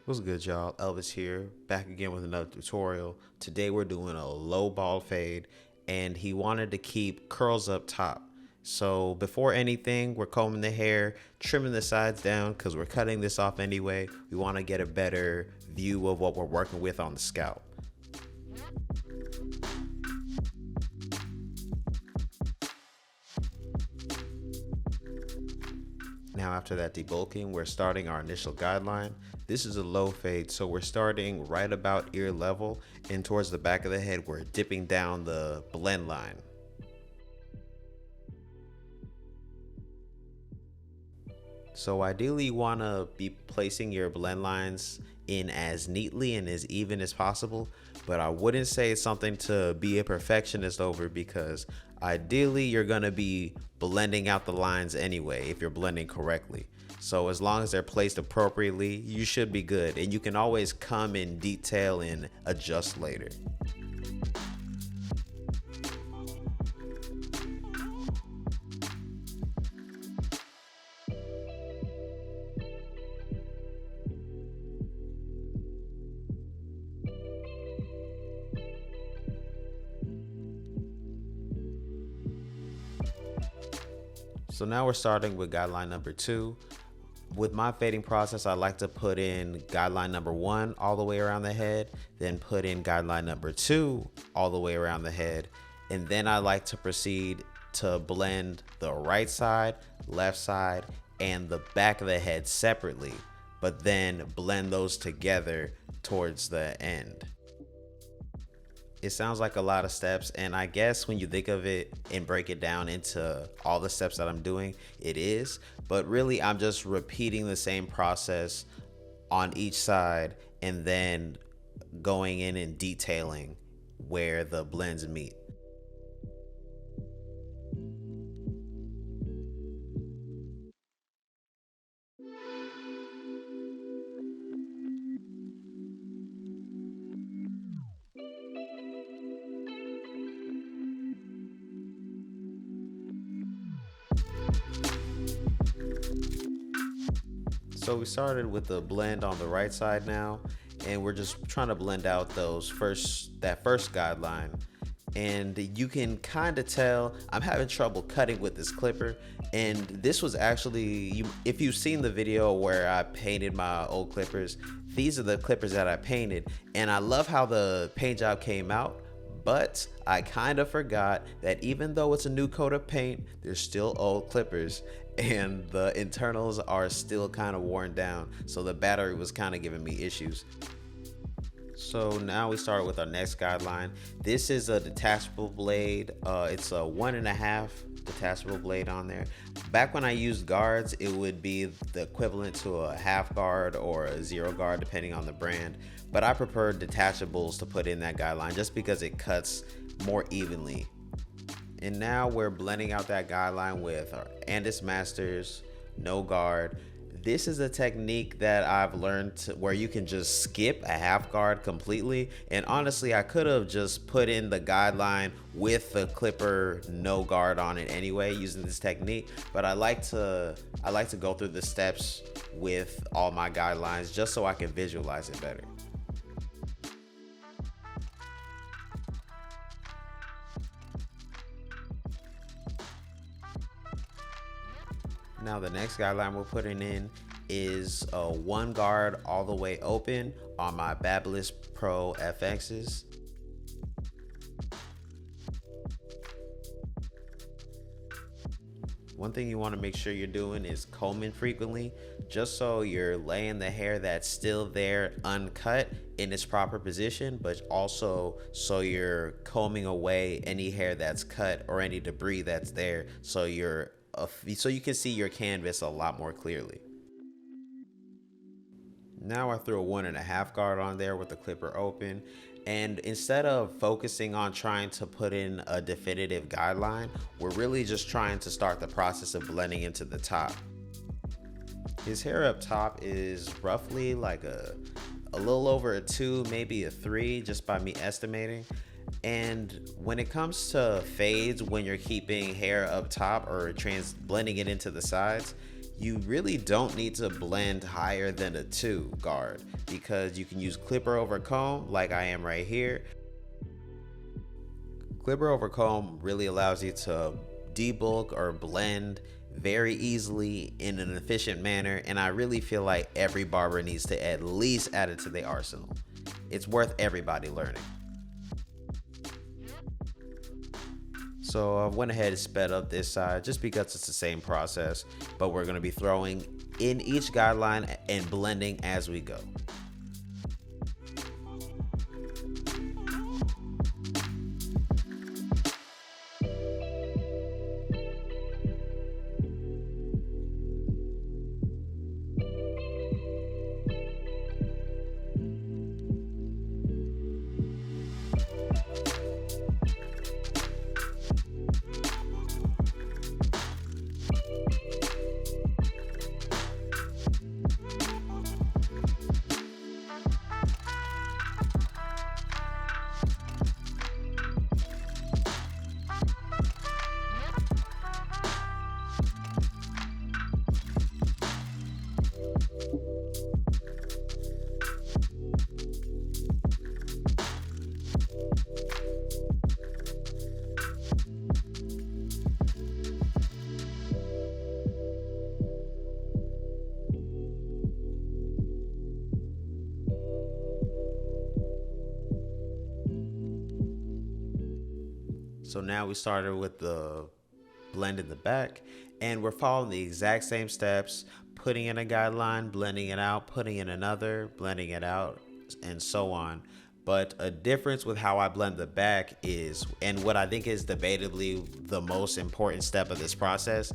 What's good, y'all? Elvis here, back again with another tutorial. Today we're doing a low ball fade, and he wanted to keep curls up top. So before anything, we're combing the hair, trimming the sides down because we're cutting this off anyway. We want to get a better view of what we're working with on the scalp. Now after that debulking, we're starting our initial guideline. This is a low fade, so we're starting right about ear level, and towards the back of the head, we're dipping down the blend line. So ideally you want to be placing your blend lines in as neatly and as even as possible, but I wouldn't say it's something to be a perfectionist over, because ideally you're going to be blending out the lines anyway if you're blending correctly. So as long as they're placed appropriately, you should be good, and you can always come in detail and adjust later. So now we're starting with guideline number 2. With my fading process, I like to put in guideline number 1 all the way around the head, then put in guideline number 2 all the way around the head, and then I like to proceed to blend the right side, left side, and the back of the head separately, but then blend those together towards the end. It sounds like a lot of steps, and I guess when you think of it and break it down into all the steps that I'm doing, it is, but really I'm just repeating the same process on each side and then going in and detailing where the blends meet. So we started with the blend on the right side now, and we're just trying to blend out that first guideline. And you can kind of tell I'm having trouble cutting with this clipper. And this was actually, if you've seen the video where I painted my old clippers, these are the clippers that I painted. And I love how the paint job came out, but I kind of forgot that even though it's a new coat of paint, they're still old clippers, and the internals are still kind of worn down. So the battery was kind of giving me issues. So now we start with our next guideline. This is a detachable blade. It's a 1.5 detachable blade on there. Back when I used guards, it would be the equivalent to a half guard or a 0 guard depending on the brand, but I prefer detachables to put in that guideline just because it cuts more evenly. And now we're blending out that guideline with our Andis Masters no guard. This is a technique that I've learned where you can just skip a half guard completely. And honestly, I could have just put in the guideline with the clipper no guard on it anyway using this technique. But I like to go through the steps with all my guidelines just so I can visualize it better. Now the next guideline we're putting in is a 1 guard all the way open on my Babyliss Pro FXs. One thing you want to make sure you're doing is combing frequently, just so you're laying the hair that's still there uncut in its proper position, but also so you're combing away any hair that's cut or any debris that's there, so you can see your canvas a lot more clearly. Now I threw a 1.5 guard on there with the clipper open, and instead of focusing on trying to put in a definitive guideline, we're really just trying to start the process of blending into the top. His hair up top is roughly like a little over a 2, maybe a 3, just by me estimating. And when it comes to fades, when you're keeping hair up top or blending it into the sides, You really don't need to blend higher than a 2 guard because you can use clipper over comb like I am right here. Clipper over comb really allows you to debulk or blend very easily in an efficient manner, and I really feel like every barber needs to at least add it to their arsenal. It's worth everybody learning. So I went ahead and sped up this side just because it's the same process, but we're going to be throwing in each guideline and blending as we go. So now we started with the blend in the back, and we're following the exact same steps, putting in a guideline, blending it out, putting in another, blending it out, and so on. But a difference with how I blend the back is, and what I think is debatably the most important step of this process,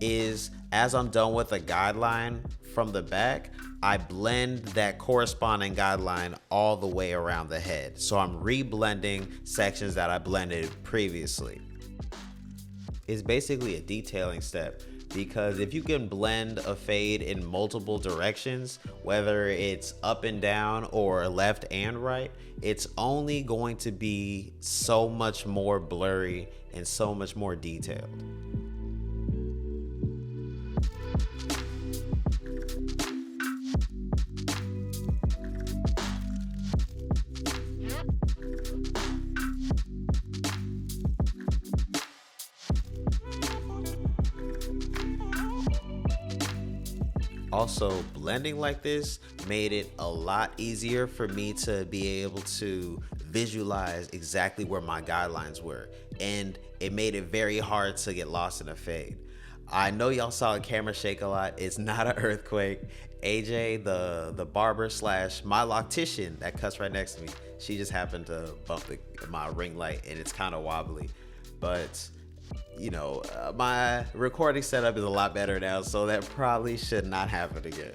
is as I'm done with a guideline from the back, I blend that corresponding guideline all the way around the head. So I'm re-blending sections that I blended previously. It's basically a detailing step, because if you can blend a fade in multiple directions, whether it's up and down or left and right, it's only going to be so much more blurry and so much more detailed. Also, blending like this made it a lot easier for me to be able to visualize exactly where my guidelines were, and it made it very hard to get lost in a fade. I know y'all saw the camera shake a lot. It's not an earthquake. AJ, the barber slash my loctician that cuts right next to me, she just happened to bump my ring light, and it's kind of wobbly. But my recording setup is a lot better now, so that probably should not happen again.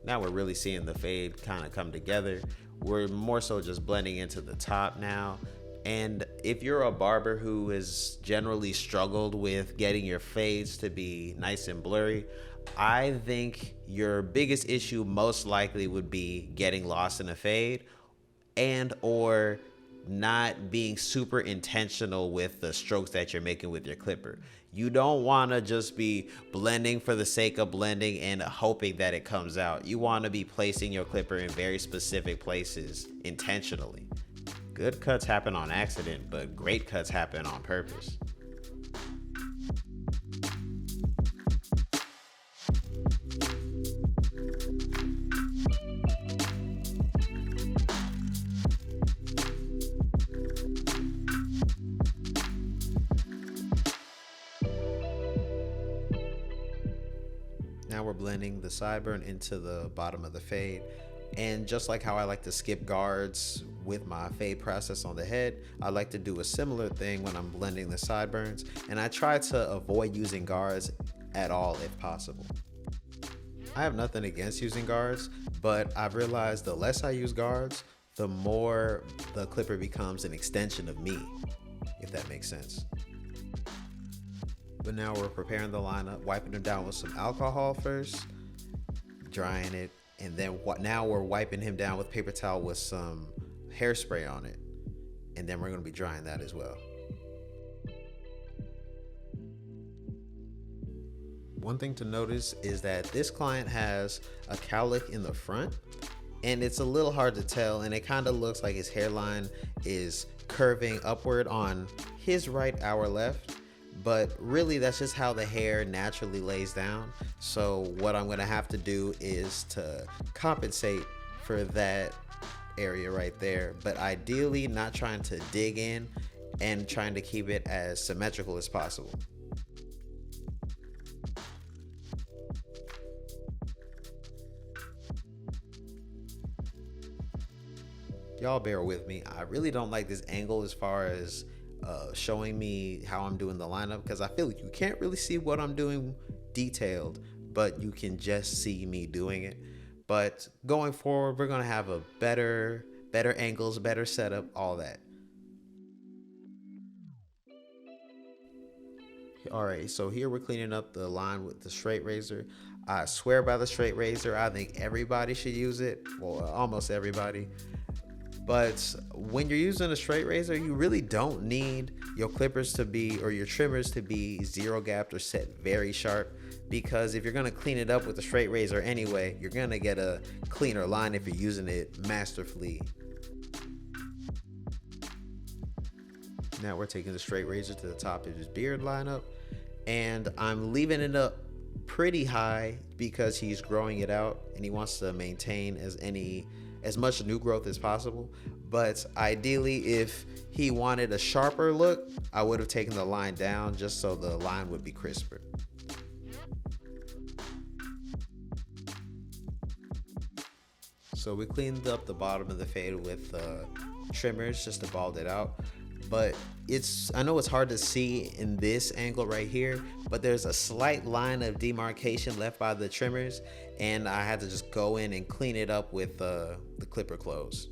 Now we're really seeing the fade kind of come together. We're more so just blending into the top now. And if you're a barber who has generally struggled with getting your fades to be nice and blurry, I think your biggest issue most likely would be getting lost in a fade and or not being super intentional with the strokes that you're making with your clipper. You don't want to just be blending for the sake of blending and hoping that it comes out. You want to be placing your clipper in very specific places intentionally. Good cuts happen on accident, but great cuts happen on purpose. Now we're blending the sideburn into the bottom of the fade. And just like how I like to skip guards with my fade process on the head, I like to do a similar thing when I'm blending the sideburns. And I try to avoid using guards at all if possible. I have nothing against using guards, but I've realized the less I use guards, the more the clipper becomes an extension of me, if that makes sense. But now we're preparing the lineup, wiping him down with some alcohol first, drying it, and then now we're wiping him down with paper towel with some hairspray on it, and then we're going to be drying that as well. One thing to notice is that this client has a cowlick in the front, and it's a little hard to tell, and it kind of looks like his hairline is curving upward on his right, our left. But really, that's just how the hair naturally lays down. So what I'm gonna have to do is to compensate for that area right there, but ideally not trying to dig in and trying to keep it as symmetrical as possible. Y'all bear with me. I really don't like this angle as far as showing me how I'm doing the lineup, because I feel like you can't really see what I'm doing detailed, but you can just see me doing it. But going forward, we're gonna have a better angles, better setup, all that. All right, so here we're cleaning up the line with the straight razor. I swear by the straight razor. I think everybody should use it. Well, almost everybody. But when you're using a straight razor, you really don't need your clippers to be, or your trimmers to be, zero gapped or set very sharp, because if you're gonna clean it up with a straight razor anyway, you're gonna get a cleaner line if you're using it masterfully. Now we're taking the straight razor to the top of his beard lineup, and I'm leaving it up pretty high because he's growing it out and he wants to maintain as much new growth as possible. But ideally, if he wanted a sharper look, I would have taken the line down just so the line would be crisper. So we cleaned up the bottom of the fade with trimmers just to bald it out. But I know it's hard to see in this angle right here, but there's a slight line of demarcation left by the trimmers, and I had to just go in and clean it up with the clipper close.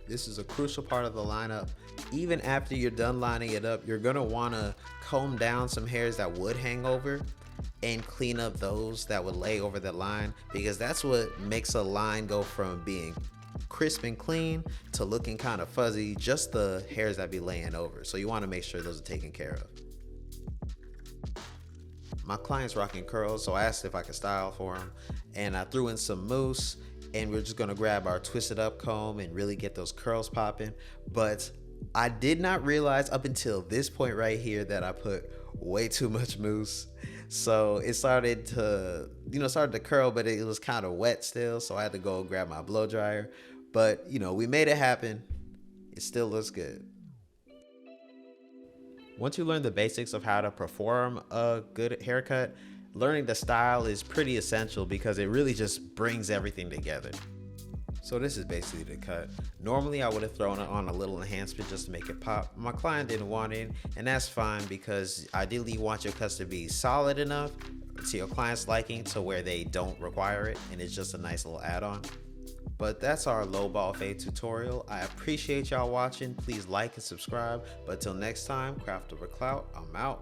This is a crucial part of the lineup. Even after you're done lining it up, you're gonna wanna comb down some hairs that would hang over and clean up those that would lay over the line, because that's what makes a line go from being crisp and clean to looking kind of fuzzy, just the hairs that be laying over. So you wanna make sure those are taken care of. My client's rocking curls, so I asked if I could style for him, and I threw in some mousse, and we're just gonna grab our twisted up comb and really get those curls popping. But I did not realize up until this point right here that I put way too much mousse. So it started to curl, but it was kind of wet still. So I had to go grab my blow dryer. But we made it happen. It still looks good. Once you learn the basics of how to perform a good haircut, learning the style is pretty essential because it really just brings everything together. So this is basically the cut. Normally I would have thrown it on a little enhancement just to make it pop. My client didn't want it, and that's fine, because ideally you want your cuts to be solid enough to your client's liking to where they don't require it, and it's just a nice little add-on. But that's our low ball fade tutorial. I appreciate y'all watching. Please like and subscribe. But till next time, craft over clout. I'm out.